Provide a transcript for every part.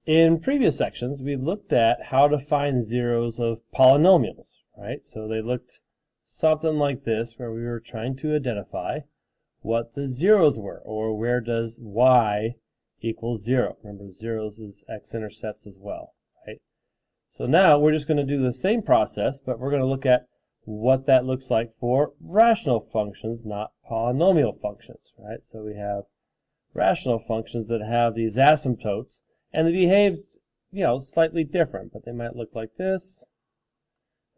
In previous sections, we looked at how to find zeros of polynomials, right? So they looked something like this, where we were trying to identify what the zeros were, or where does y equal 0. Remember, zeros is x-intercepts as well, right? So now we're just going to do the same process, but we're going to look at what that looks like for rational functions, not polynomial functions, right? So we have rational functions that have these asymptotes, and they behave, slightly different, but they might look like this,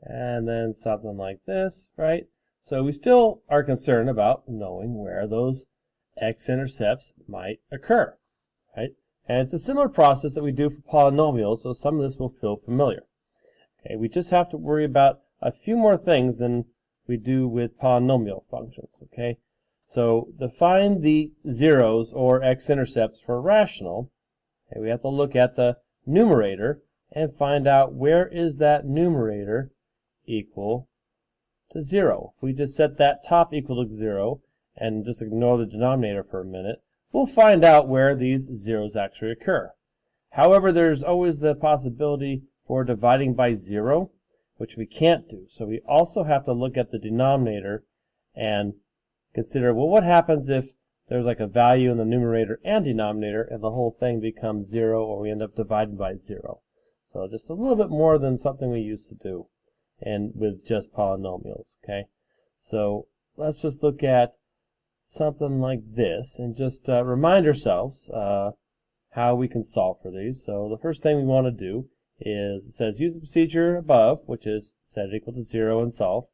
and then something like this, right? So we still are concerned about knowing where those x-intercepts might occur, right? And it's a similar process that we do for polynomials, so some of this will feel familiar. Okay, we just have to worry about a few more things than we do with polynomial functions, okay? So to find the zeros or x-intercepts for rational, okay, we have to look at the numerator and find out where is that numerator equal to 0. If we just set that top equal to 0 and just ignore the denominator for a minute, we'll find out where these zeros actually occur. However, there's always the possibility for dividing by 0, which we can't do. So we also have to look at the denominator and consider, well, what happens if there's like a value in the numerator and denominator and the whole thing becomes 0, or we end up dividing by 0. So just a little bit more than something we used to do and with just polynomials, okay? So let's just look at something like this and just remind ourselves how we can solve for these. So the first thing we want to do is, it says use the procedure above, which is set it equal to 0 and solve,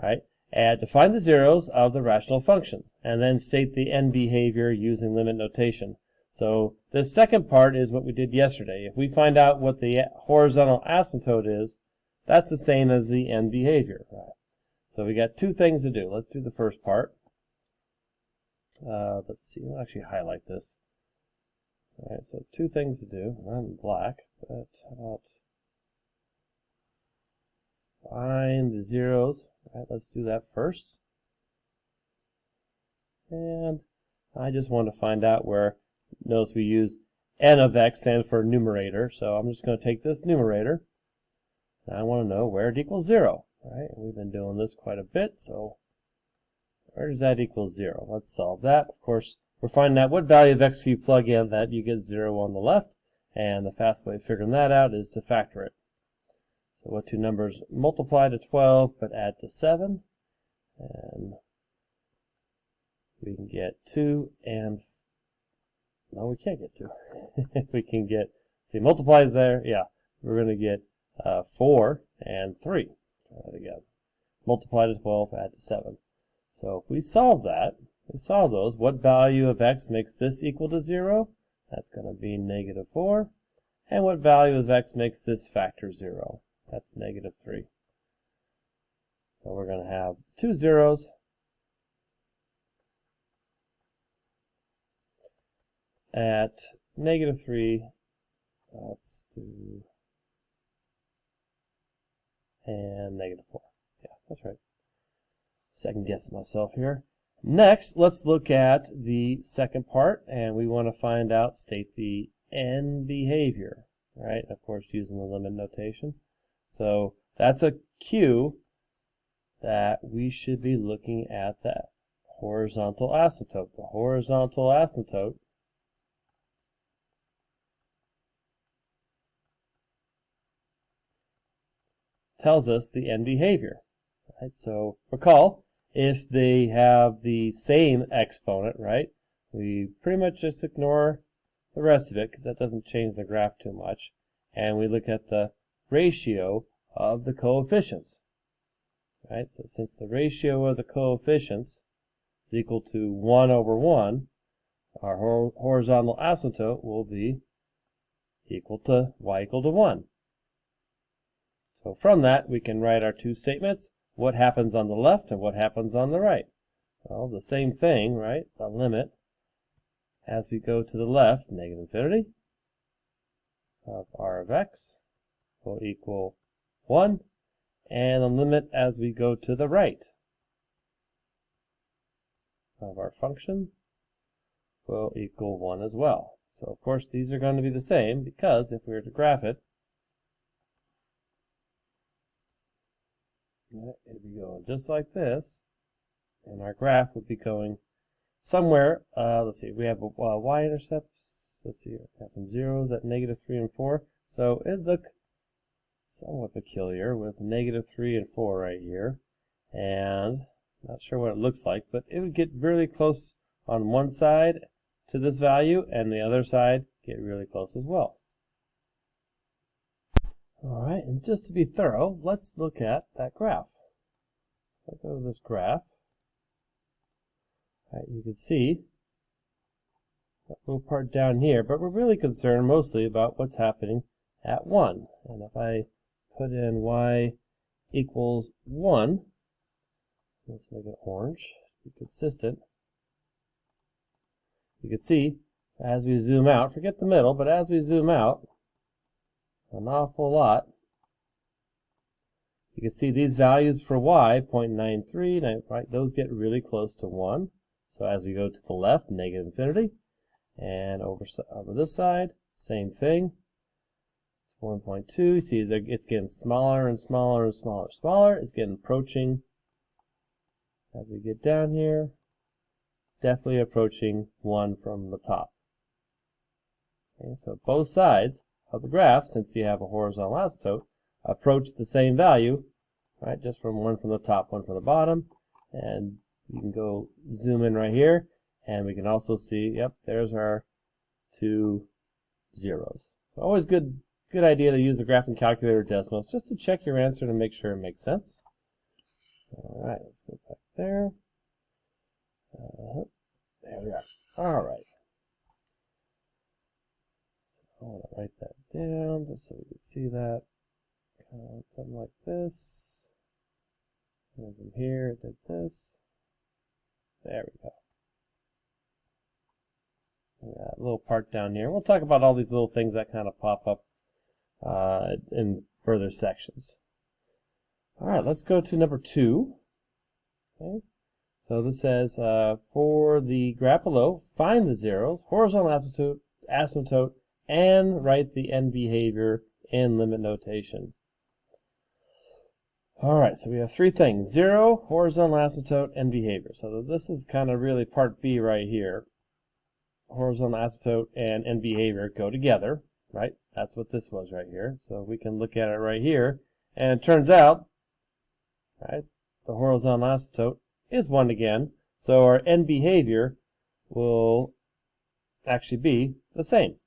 right? And to find the zeros of the rational function, and then state the end behavior using limit notation. So the second part is what we did yesterday. If we find out what the horizontal asymptote is, that's the same as the end behavior, right? So we got two things to do. Let's do the first part. Let's see, we'll actually highlight this. All right, so two things to do. Not in black, but how about find the zeros. All right, let's do that first. And I just want to find out where, notice we use n of x stands for numerator, so I'm just going to take this numerator. And I want to know where it equals 0. Right? We've been doing this quite a bit, so where does that equal 0? Let's solve that. Of course, we're finding out what value of x you plug in that you get 0 on the left, and the fast way of figuring that out is to factor it. So what two numbers multiply to 12 but add to 7, and we can get 2 and, no, we can't get 2. We can get, see, multiplies there, yeah, we're going to get 4 and 3. Try that again. Multiply to 12, add to 7. So if we solve that, we solve those, what value of x makes this equal to 0? That's going to be negative 4. And what value of x makes this factor 0? That's negative 3. So we're going to have two zeros at negative 3. Let's do, and negative 4. Yeah, that's right. Second guessing myself here. Next, let's look at the second part, and we want to find out, state the end behavior, right? Of course, using the limit notation. So that's a cue that we should be looking at that horizontal asymptote. The horizontal asymptote tells us the end behavior, right? So recall, if they have the same exponent, right, we pretty much just ignore the rest of it because that doesn't change the graph too much, and we look at the ratio of the coefficients, right? So since the ratio of the coefficients is equal to 1 over 1, our horizontal asymptote will be equal to y equal to 1. So from that, we can write our two statements, what happens on the left and what happens on the right. Well, the same thing, right? The limit as we go to the left, negative infinity of r of x will equal 1, and the limit as we go to the right of our function will equal 1 as well. So of course these are going to be the same, because if we were to graph it, it'd be going just like this, and our graph would be going somewhere. Let's see, we have a y-intercept. Let's see, we got some zeros at -3 and 4. So it'd look somewhat peculiar with -3 and 4 right here. And not sure what it looks like, but it would get really close on one side to this value, and the other side get really close as well. All right, and just to be thorough, let's look at that graph. If I go to this graph, all right, you can see that little part down here, but we're really concerned mostly about what's happening at 1. And if I put in y equals 1, let's make it orange to be consistent, you can see as we zoom out, forget the middle, but as we zoom out an awful lot, you can see these values for y, 0.93, right, those get really close to 1. So as we go to the left, negative infinity, and over this side, same thing. It's 1.2. You see it's getting smaller and smaller and smaller. It's getting approaching, as we get down here, definitely approaching 1 from the top. Okay, so both sides of the graph, since you have a horizontal asymptote, approach the same value, right? Just from 1 from the top, 1 from the bottom. And you can go zoom in right here, and we can also see, yep, there's our 2 zeros. So always good idea to use a graphing calculator or Desmos just to check your answer to make sure it makes sense. All right, let's go back there. There we are. All right. I want to write that down just so we can see that. Something like this. And from here, it did this. There we go. And that little part down here. We'll talk about all these little things that kind of pop up in further sections. All right, let's go to number 2. Okay. So this says, for the graph below, find the zeros, horizontal asymptote, and write the end behavior in limit notation. All right, so we have 3 things: 0, horizontal asymptote, and behavior. So this is kind of really part B right here. Horizontal asymptote and end behavior go together, right? That's what this was right here. So we can look at it right here, and it turns out, right, the horizontal asymptote is 1 again, so our end behavior will actually be the same.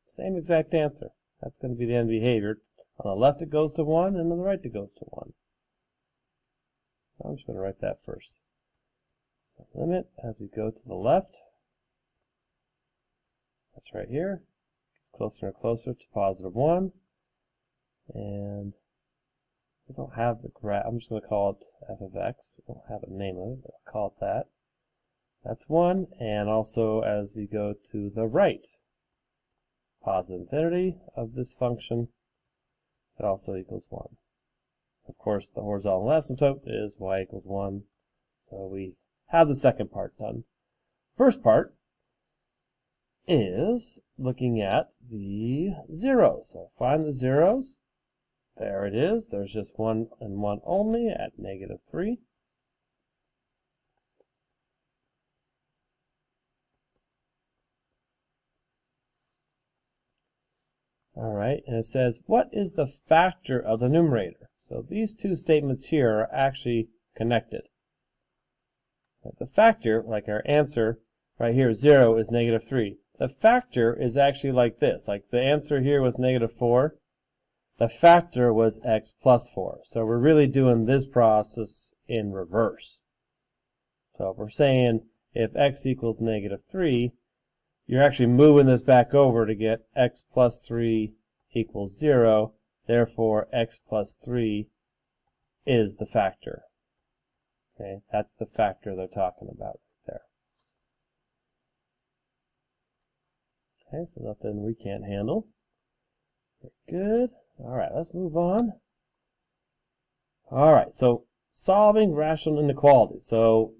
Same exact answer. That's going to be the end behavior. On the left it goes to 1, and on the right it goes to 1. I'm just going to write that first. So limit as we go to the left. That's right here. It's closer and closer to positive 1. And we don't have the graph. I'm just going to call it f of x. We don't have a name of it, but I'll call it that. That's 1. And also as we go to the right, positive infinity of this function, it also equals 1. Of course, the horizontal asymptote is y equals 1. So we have the second part done. First part is looking at the zeros. So find the zeros. There it is. There's just 1 and 1 only at -3. All right, and it says, what is the factor of the numerator? So these two statements here are actually connected. The factor, like our answer right here, 0 is -3. The factor is actually like this. Like the answer here was -4. The factor was x plus 4. So we're really doing this process in reverse. So if we're saying if x equals -3, you're actually moving this back over to get x plus 3 equals 0. Therefore, x plus 3 is the factor. Okay, that's the factor they're talking about there. Okay, so nothing we can't handle. Very good. All right, let's move on. All right, so solving rational inequalities. So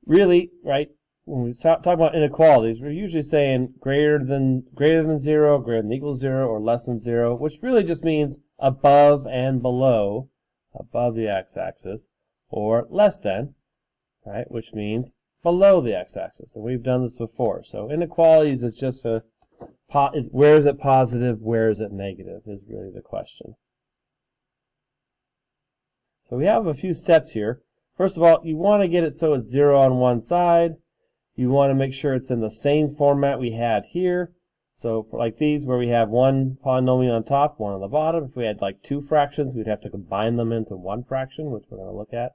really, right, when we talk about inequalities, we're usually saying greater than 0, greater than equal to 0, or less than 0, which really just means above and below, above the x-axis, or less than, right, which means below the x-axis. And we've done this before. So inequalities is just where is it positive, where is it negative, is really the question. So we have a few steps here. First of all, you want to get it so it's 0 on one side. You want to make sure it's in the same format we had here. So for like these, where we have one polynomial on top, one on the bottom, if we had like two fractions, we'd have to combine them into one fraction, which we're going to look at.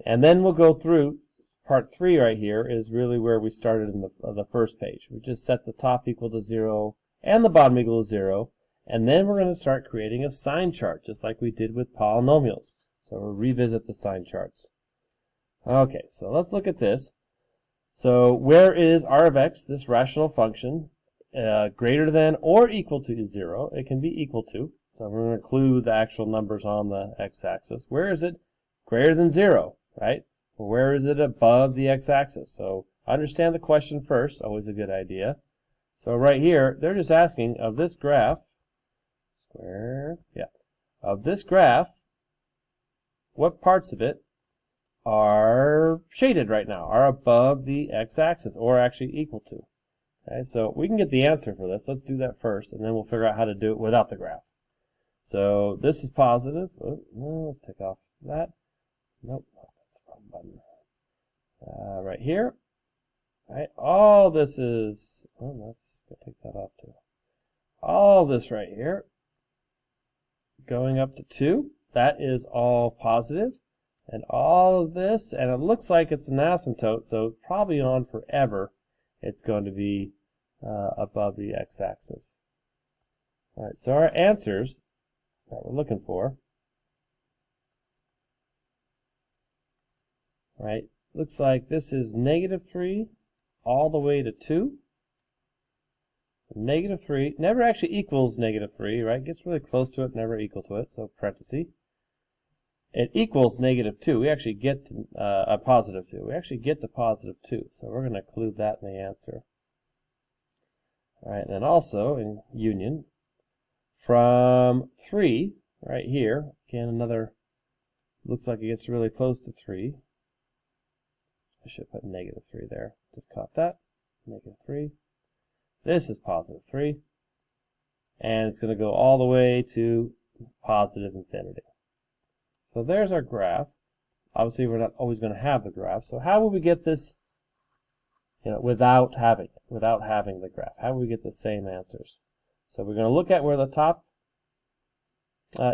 And then we'll go through part 3 right here is really where we started in the first page. We just set the top equal to 0 and the bottom equal to 0. And then we're going to start creating a sign chart, just like we did with polynomials. So we'll revisit the sign charts. Okay, so let's look at this. So where is r of x, this rational function, greater than or equal to 0? It can be equal to. So we're going to include the actual numbers on the x-axis. Where is it greater than 0, right? Or where is it above the x-axis? So understand the question first, always a good idea. So right here, they're just asking of this graph, of this graph, what parts of it are shaded right now, are above the x-axis, or actually equal to. Okay, so we can get the answer for this. Let's do that first, and then we'll figure out how to do it without the graph. So this is positive. Oh, no, let's take off that. Nope, that's the wrong button. Right here. Right, all this is, oh, let's take that off too. All this right here, going up to 2, that is all positive. And all of this, and it looks like it's an asymptote, so probably on forever, it's going to be above the x-axis. All right, so our answers that we're looking for, right, looks like this is -3 all the way to 2. -3 never actually equals -3, right? Gets really close to it, never equal to it, so parenthesis. It equals -2. We actually get to, a positive 2. We actually get to positive 2, so we're going to include that in the answer. All right, and then also in union, from 3, right here, again another, looks like it gets really close to 3. I should put -3 there. Just caught that. -3. This is positive 3. And it's going to go all the way to positive infinity. So there's our graph. Obviously, we're not always going to have the graph. So how will we get this, without having the graph? How will we get the same answers? So we're going to look at where the top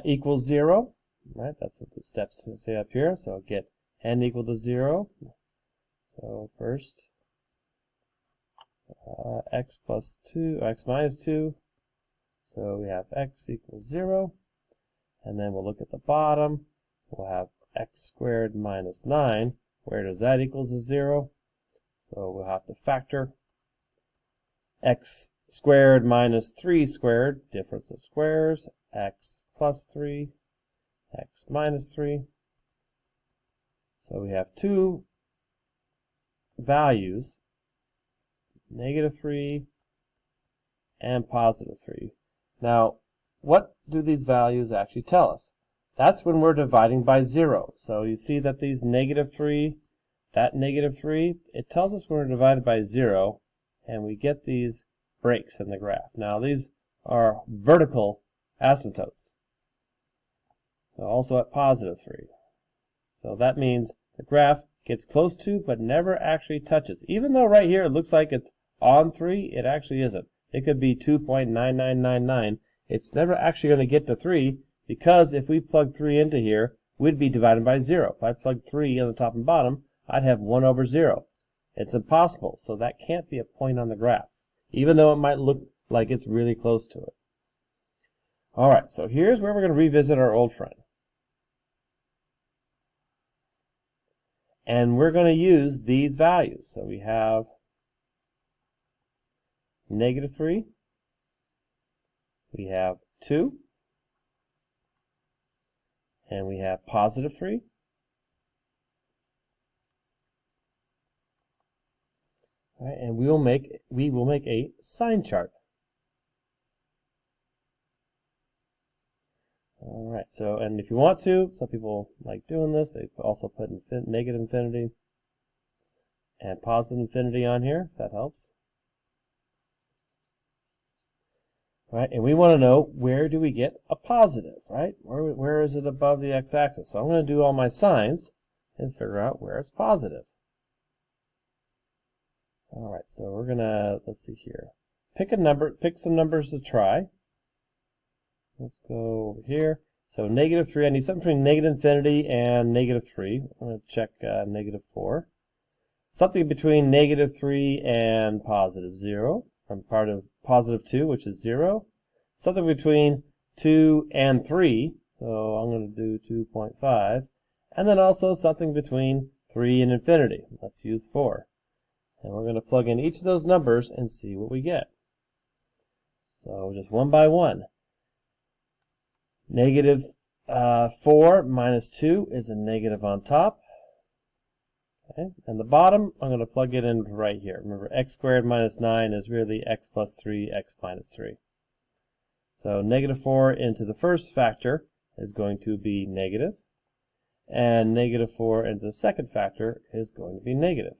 equals 0. Right? That's what the steps say up here. So get n equal to 0. So first, x plus 2, x minus 2. So we have x equals 0. And then we'll look at the bottom. We'll have x squared minus 9. Where does that equal to 0? So we'll have to factor x squared minus 3 squared, difference of squares, x plus 3, x minus 3. So we have two values, -3 and positive 3. Now, what do these values actually tell us? That's when we're dividing by 0. So you see that these -3, that -3, it tells us when we're divided by 0, and we get these breaks in the graph. Now these are vertical asymptotes. So also at positive 3. So that means the graph gets close to, but never actually touches. Even though right here it looks like it's on 3, it actually isn't. It could be 2.9999. It's never actually going to get to 3, because if we plug 3 into here, we'd be divided by 0. If I plugged 3 on the top and bottom, I'd have 1 over 0. It's impossible, so that can't be a point on the graph, even though it might look like it's really close to it. All right, so here's where we're going to revisit our old friend. And we're going to use these values. So we have -3, we have 2, and we have positive 3. right? And we will make a sign chart. All right, so, and if you want to, some people like doing this, they also put negative infinity and positive infinity on here, if that helps. Right, and we want to know, where do we get a positive, right? Where is it above the x-axis? So I'm going to do all my signs and figure out where it's positive. All right, so we're going to, let's see here. Pick some numbers to try. Let's go over here. So negative 3, I need something between negative infinity and negative 3. I'm going to check negative 4. Something between negative 3 and positive 0. I'm part of positive 2, which is 0. Something between 2 and 3. So I'm going to do 2.5. And then also something between 3 and infinity. Let's use 4. And we're going to plug in each of those numbers and see what we get. So just one by one. Negative 4 minus 2 is a negative on top. Okay. And the bottom, I'm going to plug it in right here. Remember, x squared minus 9 is really x plus 3, x minus 3. So negative 4 into the first factor is going to be negative. And negative 4 into the second factor is going to be negative.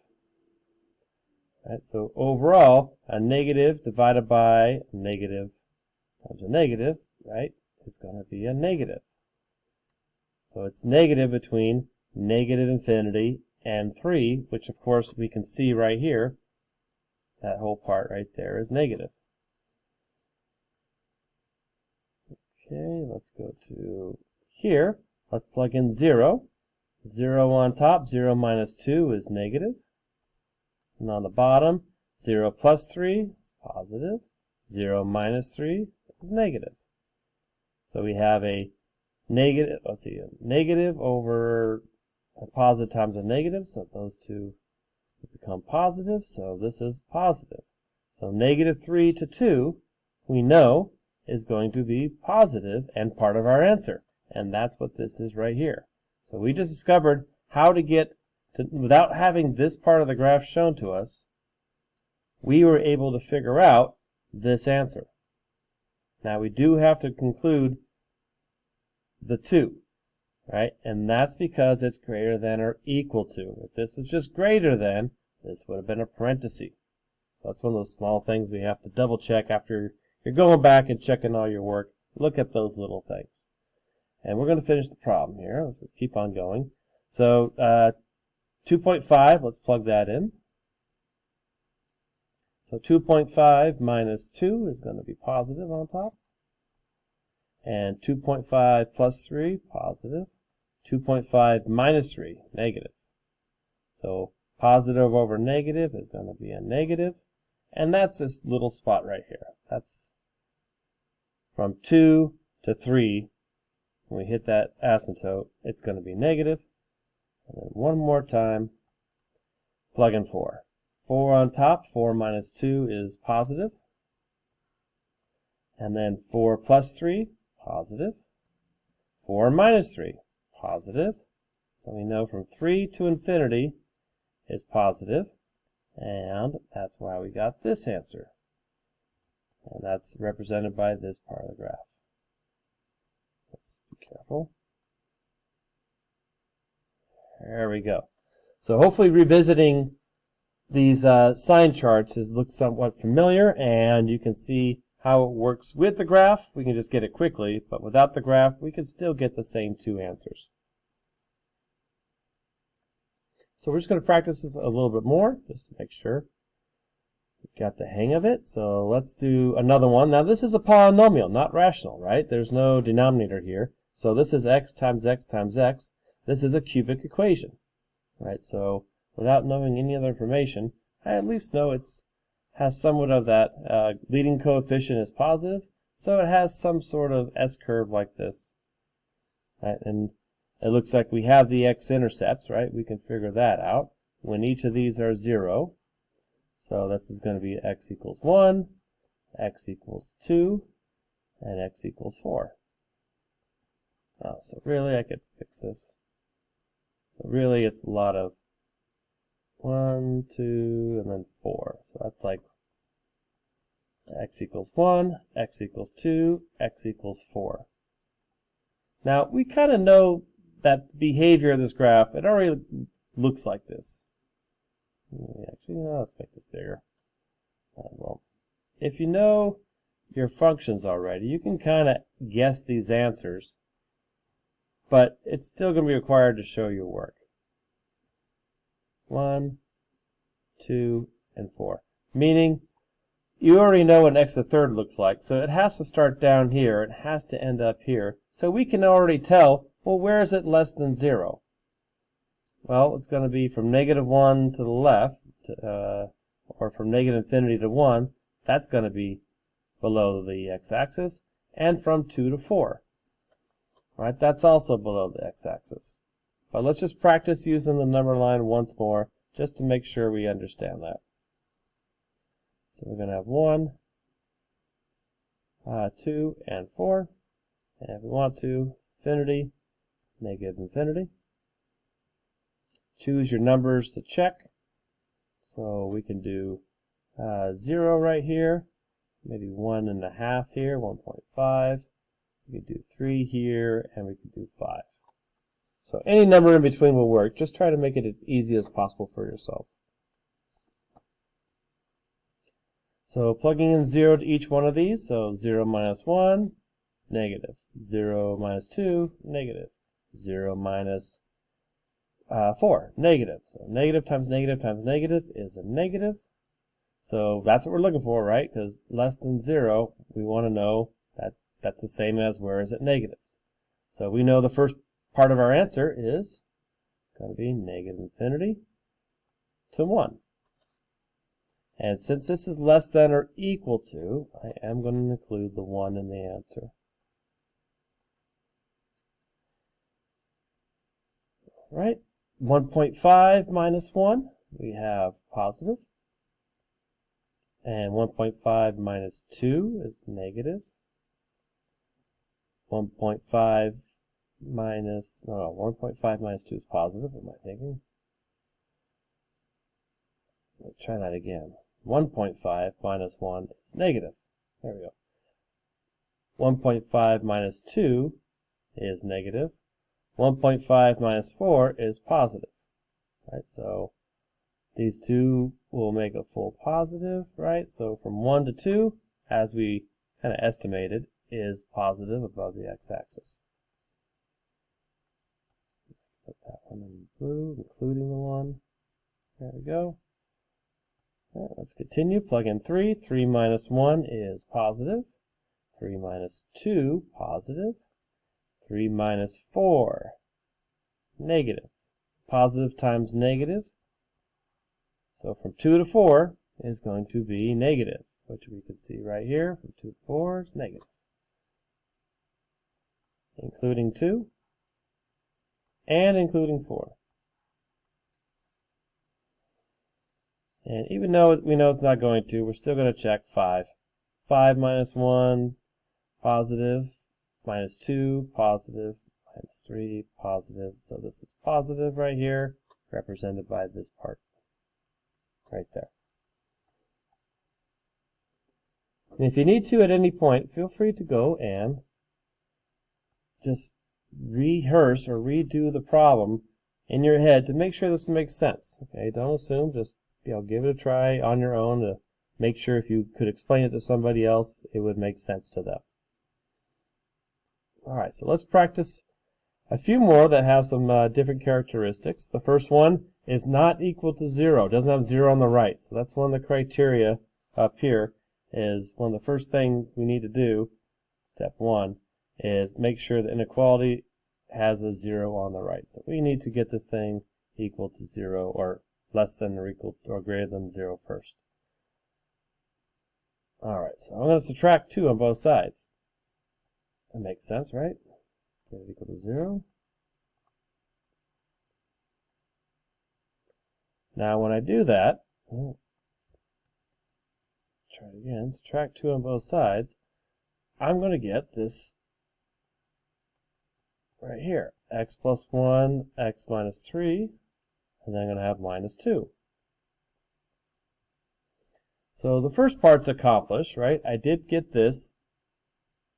Right, so overall, a negative divided by a negative times a negative, right, is going to be a negative. So it's negative between negative infinity and 3, which of course we can see right here. That whole part right there is negative. Okay, let's go to here. Let's plug in 0. 0 on top, 0 minus 2 is negative. And on the bottom, 0 plus 3 is positive. 0 minus 3 is negative. So we have a negative, a negative over a positive times a negative, so those two become positive, so this is positive. So negative 3 to 2, we know, is going to be positive and part of our answer. And that's what this is right here. So we just discovered how to get to, without having this part of the graph shown to us, we were able to figure out this answer. Now we do have to conclude the 2, right? And that's because it's greater than or equal to. If this was just greater than, this would have been a parenthesis. That's one of those small things we have to double check after you're going back and checking all your work. Look at those little things. And we're going to finish the problem here. Let's just keep on going. So 2.5, let's plug that in. So 2.5 minus 2 is going to be positive on top. And 2.5 plus 3, positive. 2.5 minus 3, negative. So positive over negative is going to be a negative. And that's this little spot right here. That's from 2 to 3. When we hit that asymptote, it's going to be negative. And then one more time, plug in 4. 4 on top, 4 minus 2 is positive. And then 4 plus 3, positive. 4 minus 3, positive. So we know from 3 to infinity is positive. And that's why we got this answer. And that's represented by this part of the graph. Let's be careful. There we go. So hopefully revisiting these sign charts looks somewhat familiar, and you can see how it works with the graph. We can just get it quickly, but without the graph, we can still get the same 2 answers. So we're just going to practice this a little bit more, just to make sure we got the hang of it. So let's do another one. Now this is a polynomial, not rational, right? There's no denominator here. So this is x times x times x. This is a cubic equation, right? So without knowing any other information, I at least know it has somewhat of that leading coefficient is positive, so it has some sort of S-curve like this, right? And it looks like we have the x-intercepts, right? We can figure that out when each of these are 0. So this is going to be x equals 1, x equals 2, and x equals 4. So really I could fix this. So really it's a lot of 1, 2, and then 4. So that's like x equals 1, x equals 2, x equals 4. Now, we kind of know that the behavior of this graph, it already looks like this. Actually, no, let's make this bigger. Well, if you know your functions already, you can kind of guess these answers, but it's still going to be required to show your work. 1, 2, and 4. Meaning, you already know what x to the third looks like, so it has to start down here, it has to end up here. So we can already tell, well, where is it less than 0? Well, it's going to be from -1 to the left, or from -infinity to 1. That's going to be below the x-axis, and from 2 to 4. Right? That's also below the x-axis. But let's just practice using the number line once more, just to make sure we understand that. So we're going to have 1, 2, and 4. And if we want to, infinity, -infinity. Choose your numbers to check. So we can do 0 right here, maybe 1.5 here, 1.5. We could do 3 here, and we could do 5. So any number in between will work. Just try to make it as easy as possible for yourself. So plugging in 0 to each one of these, so 0 minus 1, negative. 0 minus 2, negative. 0 minus 4, negative. So negative times negative times negative is a negative. So that's what we're looking for, right? Because less than 0, we want to know that that's the same as where is it negative. So we know the first part of our answer is going to be -infinity to 1. And since this is less than or equal to, I am going to include the 1 in the answer. All right, 1.5 minus 1, we have positive. And 1.5 minus 2 is negative. 1.5 minus, no, 1.5 minus 2 is positive, what am I thinking? Let's try that again. 1.5 minus 1 is negative. There we go. 1.5 minus 2 is negative. 1.5 minus 4 is positive. Right, so these two will make a full positive, right? So from 1 to 2, as we kind of estimated, is positive above the x-axis. Put that one in blue, including the 1. There we go. Right, let's continue. Plug in 3. 3 minus 1 is positive. 3 minus 2, positive. 3 minus 4, negative. Positive times negative. So from 2 to 4 is going to be negative, which we can see right here. From 2 to 4 is negative. Including 2 and including 4. And even though we know it's not going to, we're still going to check 5. 5 minus 1, positive. Minus 2, positive. Minus 3, positive. So this is positive right here, represented by this part right there. And if you need to at any point, feel free to go and just rehearse or redo the problem in your head to make sure this makes sense. Okay, don't assume, just give it a try on your own to make sure if you could explain it to somebody else, it would make sense to them. Alright, so let's practice a few more that have some different characteristics. The first one is not equal to 0. It doesn't have 0 on the right. So that's one of the criteria up here. Is one of the first things we need to do, step 1, is make sure the inequality has a 0 on the right. So we need to get this thing equal to 0 or less than or equal or greater than 0 first. Alright, so I'm going to subtract 2 on both sides. That makes sense, right? Get it equal to 0. Now when I do that, try it again, subtract 2 on both sides, I'm going to get this right here, x plus 1, x minus 3, and then I'm going to have minus 2. So the first part's accomplished, right? I did get this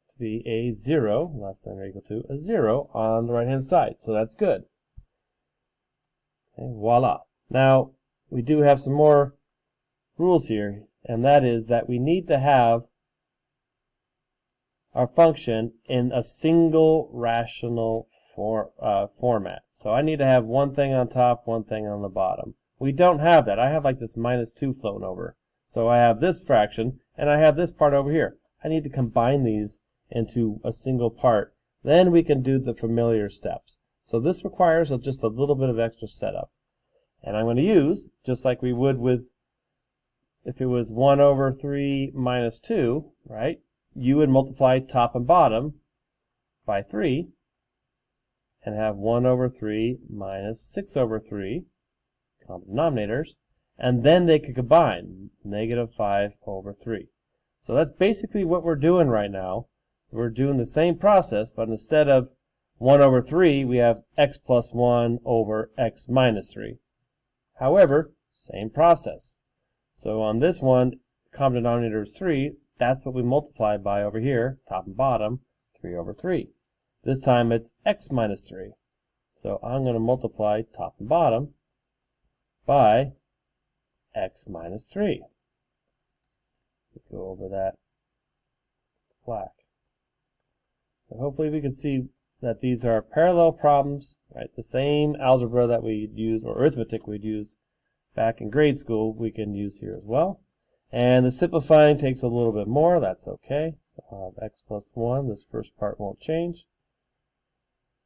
to be a 0, less than or equal to a 0 on the right-hand side. So that's good. Okay, voila. Now, we do have some more rules here, and that is that we need to have our function in a single rational format. So I need to have one thing on top, one thing on the bottom. We don't have that. I have like this -2 floating over. So I have this fraction, and I have this part over here. I need to combine these into a single part. Then we can do the familiar steps. So this requires just a little bit of extra setup. And I'm going to use, just like we would with if it was 1 over 3 minus 2, right? You would multiply top and bottom by 3 and have 1 over 3 minus 6 over 3, common denominators, and then they could combine, -5 over 3. So that's basically what we're doing right now. So we're doing the same process, but instead of 1 over 3, we have x plus 1 over x minus 3. However, same process. So on this one, common denominator is 3. That's what we multiply by over here, top and bottom, 3 over 3. This time it's x minus 3. So I'm going to multiply top and bottom by x minus 3. Go over that black. So hopefully we can see that these are parallel problems, right? The same algebra that we'd use, or arithmetic we'd use back in grade school, we can use here as well. And the simplifying takes a little bit more. That's okay. So I'll have x plus 1. This first part won't change.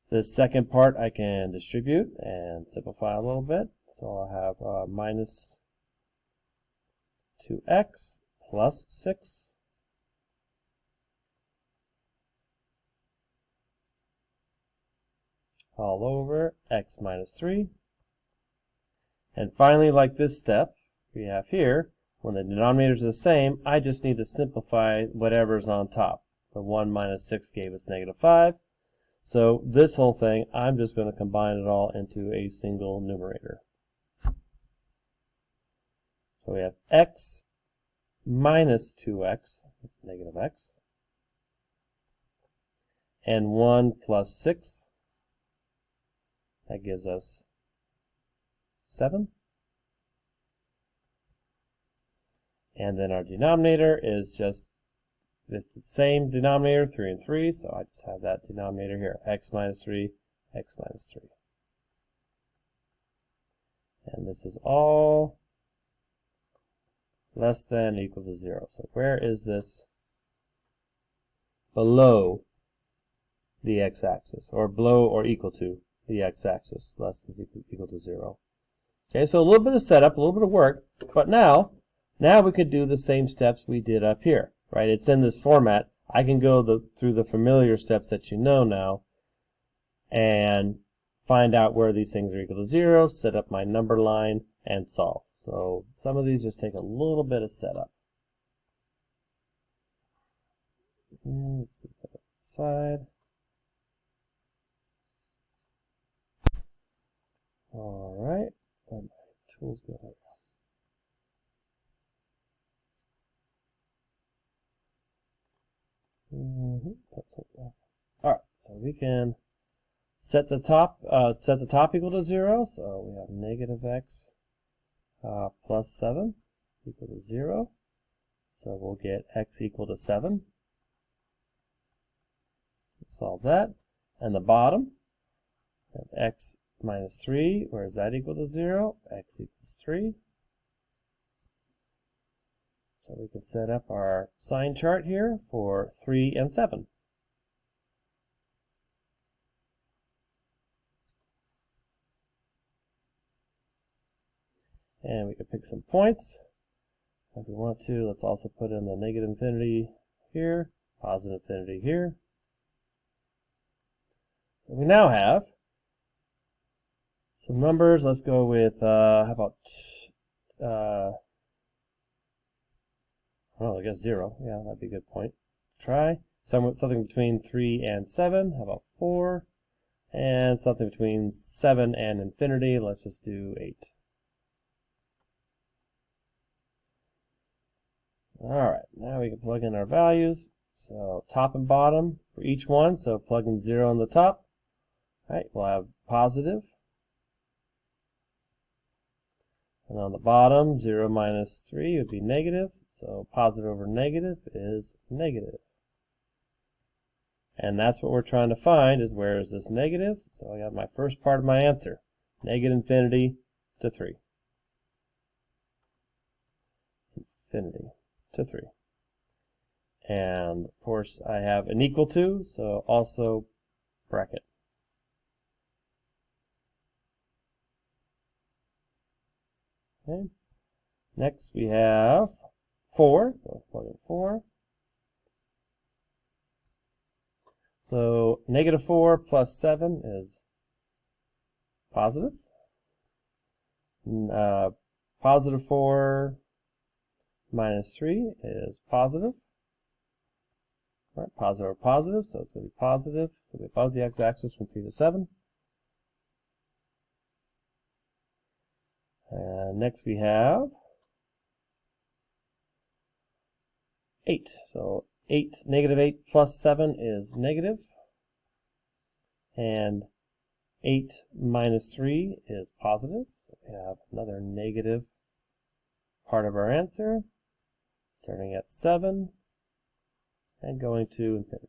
This second part I can distribute and simplify a little bit. So I'll have minus 2x plus 6 all over x minus 3. And finally, like this step we have here, when the denominators are the same, I just need to simplify whatever's on top. The 1 minus 6 gave us -5. So this whole thing, I'm just going to combine it all into a single numerator. So we have x minus 2x, that's -x, and 1 plus 6, that gives us 7. And then our denominator is just the same denominator, 3 and 3, so I just have that denominator here, x minus 3, x minus 3. And this is all less than or equal to 0. So where is this below the x-axis, or below or equal to the x-axis, less than or equal to 0? Okay, so a little bit of setup, a little bit of work, but now we could do the same steps we did up here, right? It's in this format. I can go through the familiar steps that you know now and find out where these things are equal to 0, set up my number line, and solve. So some of these just take a little bit of setup. Let's put that aside. All right, and my tools go ahead. That's it. All right, so we can set the top equal to 0. So we have -x plus 7 equal to 0. So we'll get x equal to 7. Solve that. And the bottom, we have x minus 3. Where is that equal to 0? X equals 3. So we can set up our sign chart here for 3 and 7. And we can pick some points. If we want to, let's also put in the negative infinity here, positive infinity here. So we now have some numbers. Let's go with, how about, well, I guess 0. Yeah, that'd be a good point. Try something between 3 and 7. How about 4? And something between 7 and infinity. Let's just do 8. Alright, now we can plug in our values. So top and bottom for each one. So plug in 0 on the top. Alright, we'll have positive. And on the bottom, 0 minus 3 would be negative. So positive over negative is negative. And that's what we're trying to find, is where is this negative? So I got my first part of my answer. Negative infinity to 3. Infinity to 3. And of course I have an equal to, so also bracket. Okay. Next we have 4. So plug in 4. So negative 4 plus 7 is positive. Positive 4 minus 3 is positive. All right, positive over positive, so it's going to be positive. So we above the x-axis from 3 to 7. And next we have 8. So negative 8 plus 7 is negative. And 8 minus 3 is positive. So we have another negative part of our answer, starting at 7 and going to infinity.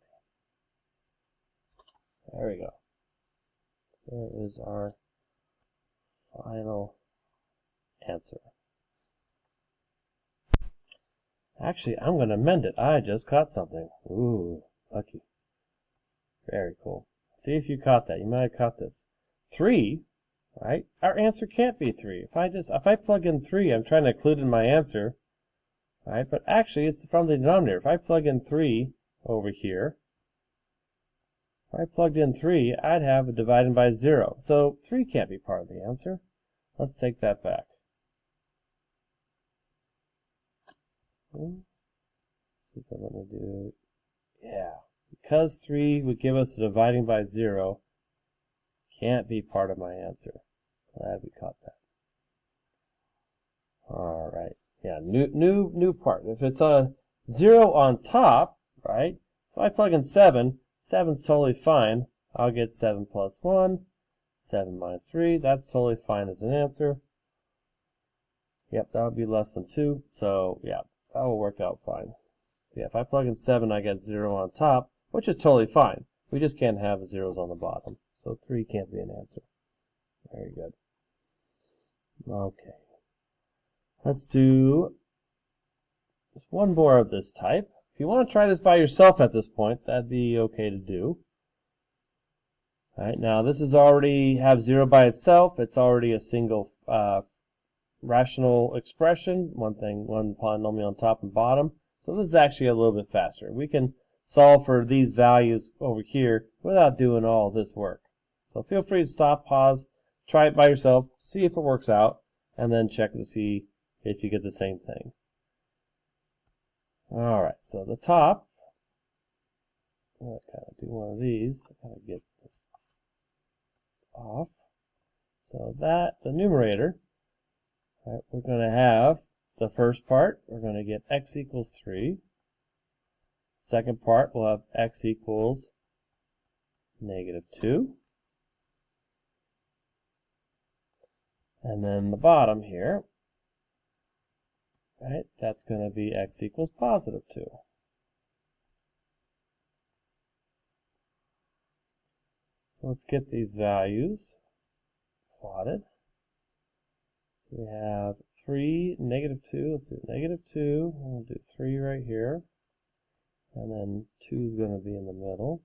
There we go. There is our final answer. Actually, I'm going to amend it. I just caught something. Ooh, lucky. Very cool. See if you caught that. You might have caught this. 3, right? Our answer can't be 3. If I plug in 3, I'm trying to include in my answer, right? But actually, it's from the denominator. If I plug in 3 over here, if I plugged in 3, I'd have it divided by 0. So 3 can't be part of the answer. Let's take that back. See if I let me do. Yeah, because 3 would give us a dividing by 0, can't be part of my answer. Glad we caught that. All right. Yeah, new part. If it's a 0 on top, right? So I plug in 7. 7's totally fine. I'll get 7 plus 1. 7 minus 3. That's totally fine as an answer. Yep, that would be less than 2. So, yeah, that will work out fine. Yeah, if I plug in 7, I get 0 on top, which is totally fine. We just can't have the zeros on the bottom. So 3 can't be an answer. Very good. Okay. Let's do just one more of this type. If you want to try this by yourself at this point, that'd be okay to do. All right, now this is already have 0 by itself. It's already a single rational expression, one polynomial on top and bottom. So this is actually a little bit faster. We can solve for these values over here without doing all this work. So feel free to stop, pause, try it by yourself, see if it works out, and then check to see if you get the same thing. Alright, so the top, I'll kind of do one of these, kind of get this off. So that, the numerator, right, we're going to have the first part, we're going to get x equals 3. Second part, we'll have x equals negative 2. And then the bottom here, right, that's going to be x equals positive 2. So let's get these values plotted. We have 3, negative 2. Let's do negative 2. We'll do 3 right here. And then 2 is going to be in the middle.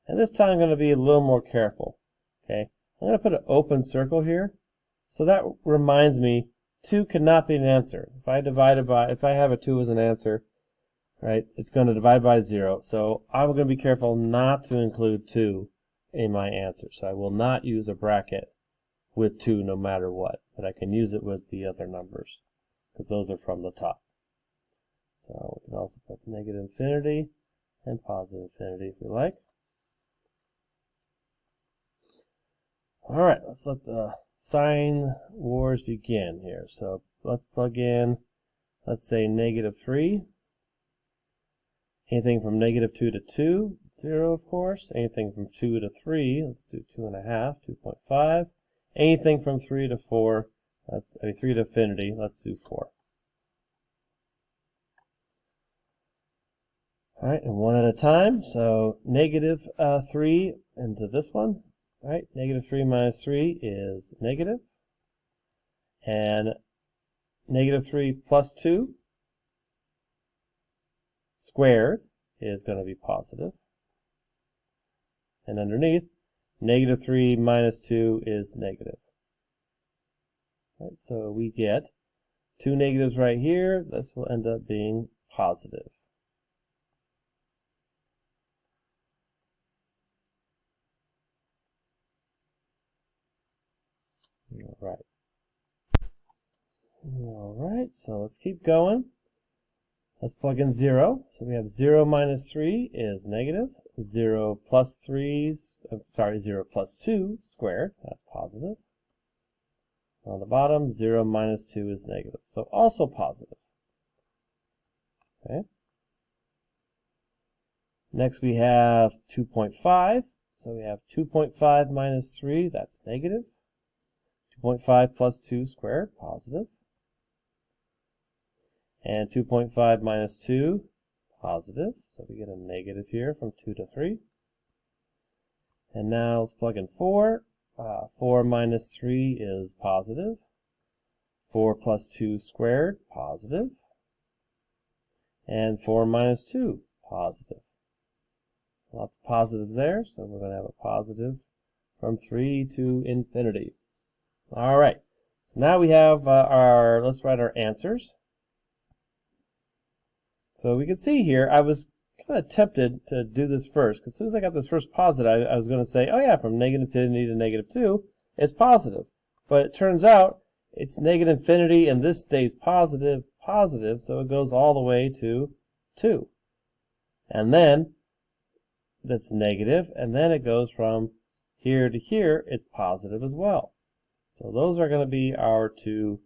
And this time I'm going to be a little more careful. Okay, I'm going to put an open circle here. So that reminds me, 2 cannot be an answer. If I have a 2 as an answer, right, it's going to divide by 0. So I'm going to be careful not to include 2 in my answer. So I will not use a bracket with 2 no matter what. But I can use it with the other numbers, because those are from the top. So we can also put negative infinity and positive infinity if we like. Alright, let's let the sign wars begin here. So let's plug in let's say negative 3. Anything from negative 2 to 2, 0 of course. Anything from 2 to 3, let's do 2.5, 2.5. Anything from 3 to 4, 3 to infinity, let's do 4. All right, and one at a time. So negative 3 into this one. All right, negative 3 minus 3 is negative. And negative 3 plus 2 squared is going to be positive. And underneath, negative 3 minus 2 is negative. All right, so we get two negatives right here. This will end up being positive. All right, so let's keep going. Let's plug in 0. So we have 0 minus 3 is negative. 0 plus 0 plus 2 squared, that's positive. On the bottom, 0 minus 2 is negative, so also positive. Okay. Next we have 2.5. So we have 2.5 minus 3, that's negative. 2.5 plus 2 squared, positive. And 2.5 minus 2, positive. So we get a negative here from 2 to 3. And now let's plug in 4. 4 minus 3 is positive. 4 plus 2 squared, positive. And 4 minus 2, positive. Lots of positives there, so we're going to have a positive from 3 to infinity. All right, so now we have let's write our answers. So we can see here, I was kind of tempted to do this first, because as soon as I got this first positive, I was going to say, oh yeah, from negative infinity to negative 2, it's positive. But it turns out, it's negative infinity, and this stays positive, positive, so it goes all the way to 2. And then, that's negative, and then it goes from here to here, it's positive as well. So those are going to be our two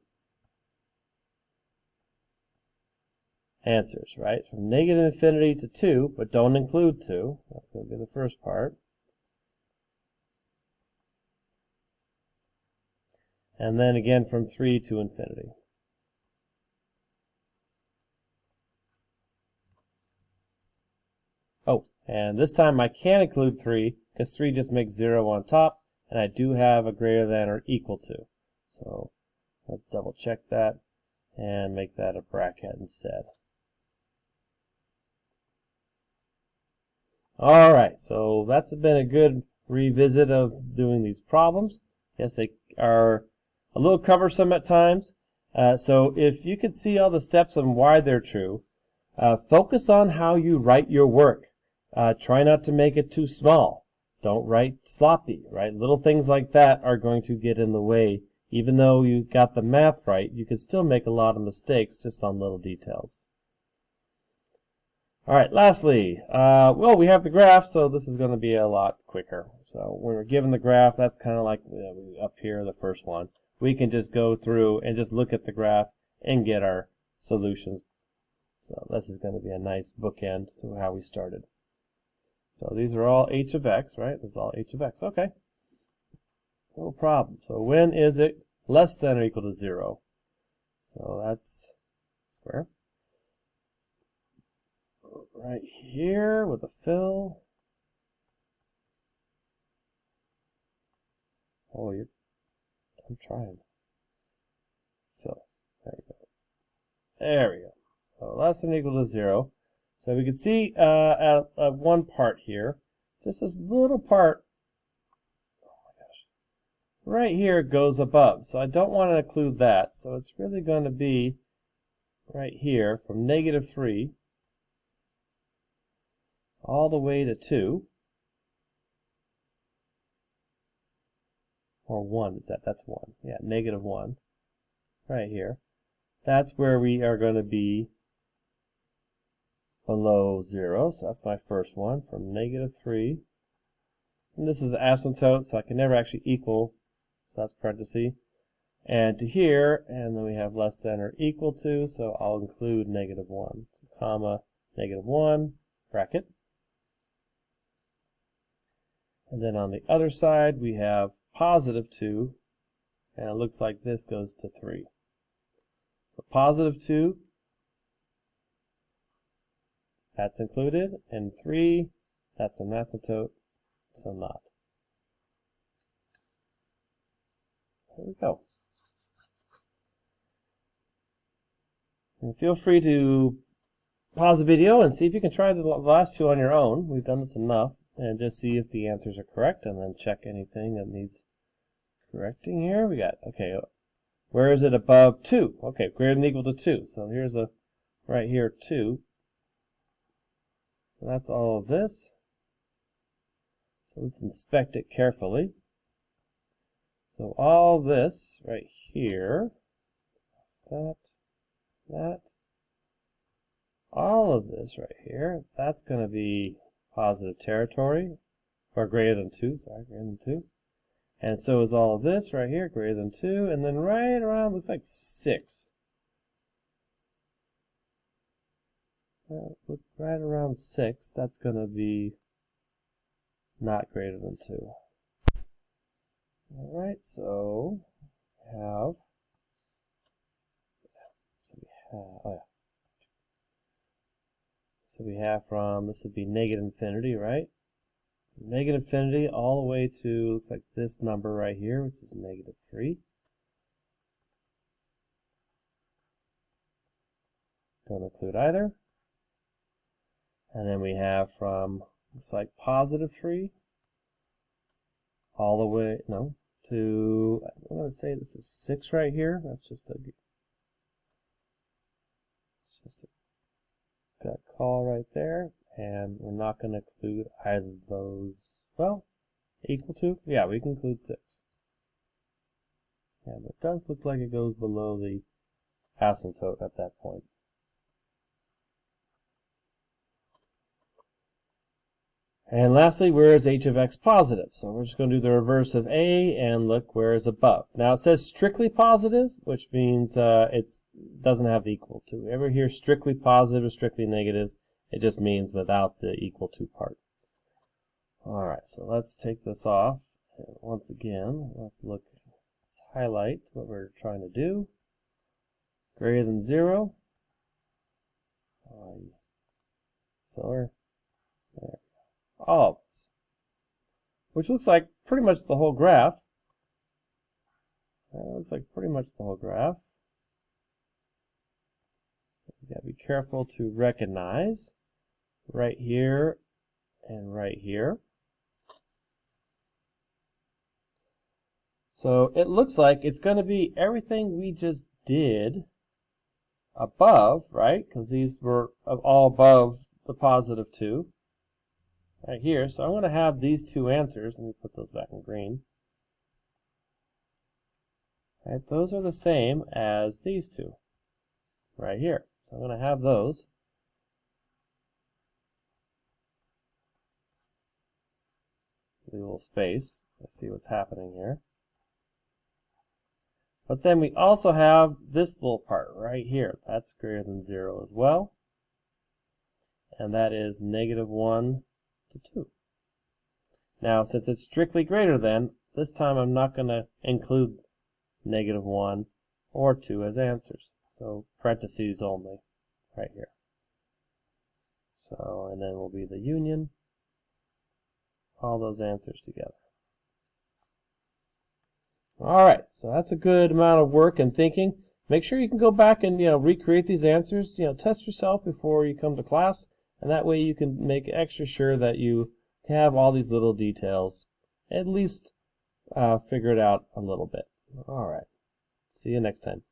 answers, right? From negative infinity to 2, but don't include 2. That's going to be the first part. And then again from 3 to infinity. Oh, and this time I can include 3, because 3 just makes 0 on top, and I do have a greater than or equal to. So let's double check that and make that a bracket instead. All right, so that's been a good revisit of doing these problems. Yes, they are a little cumbersome at times. So if you could see all the steps and why they're true, focus on how you write your work. Try not to make it too small. Don't write sloppy, right? Little things like that are going to get in the way. Even though you got the math right, you could still make a lot of mistakes just on little details. All right, lastly, well, we have the graph, so this is going to be a lot quicker. So when we're given the graph, that's kind of like up here, the first one. We can just go through and just look at the graph and get our solutions. So this is going to be a nice bookend to how we started. So these are all h of x, right? This is all h of x. Okay. No problem. So when is it less than or equal to 0? So that's square. Right here with a fill. Oh, I'm trying. Fill. There we go. There we go. So less than or equal to 0. So we can see at one part here, just this little part, oh my gosh, right here goes above. So I don't want to include that. So it's really going to be right here from negative 3 all the way to 2. Or 1 is that? That's 1. Yeah, negative 1. Right here. That's where we are going to be below 0. So that's my first one, from negative 3. And this is asymptote, so I can never actually equal. So that's parenthesis. and to here, and then we have less than or equal to, so I'll include -1, comma, -1, bracket. And then on the other side, we have +2, and it looks like this goes to 3. So +2, that's included, and 3, that's an asymptote, so not. There we go. And feel free to pause the video and see if you can try the last two on your own. We've done this enough, and just see if the answers are correct, and then check anything that needs correcting here. We got, okay, where is it above 2? Okay, greater than or equal to 2. So here's a, right here, 2. So that's all of this. So let's inspect it carefully. So all this right here, that, all of this right here, that's going to be positive territory, or greater than 2, sorry, greater than 2. And so is all of this right here, greater than 2, and then right around, looks like 6. Look right around 6, that's going to be not greater than 2. Alright, so we have, so we have from, this would be -infinity, right? -infinity all the way to, looks like this number right here, which is -3. Don't include either. And then we have from, looks like +3 all the way, no, to, I'm going to say this is 6 right here. That's just a gut call right there. And we're not going to include either of those. Well, equal to? Yeah, we can include 6. And it does look like it goes below the asymptote at that point. And lastly, where is h of x positive? So we're just going to do the reverse of a and look where is above. Now it says strictly positive, which means it doesn't have the equal to. Ever hear strictly positive or strictly negative? It just means without the equal to part. Alright, so let's take this off. And once again, let's highlight what we're trying to do. Greater than 0. Filler. There. All of this, which looks like pretty much the whole graph. Looks like pretty much the whole graph. You gotta be careful to recognize right here and right here. So it looks like it's going to be everything we just did above, right? Because these were all above the +2. Right here, so I'm going to have these two answers. Let me put those back in green. Right, those are the same as these two right here. So I'm going to have those. Leave a little space. Let's see what's happening here. But then we also have this little part right here. That's greater than 0 as well. And that is -1 to 2. Now, since it's strictly greater than, this time I'm not going to include -1 or 2 as answers. So parentheses only right here. So, and then will be the union, all those answers together. Alright, so that's a good amount of work and thinking. Make sure you can go back and recreate these answers. Test yourself before you come to class, and that way you can make extra sure that you have all these little details at least figured out a little bit. Alright, see you next time.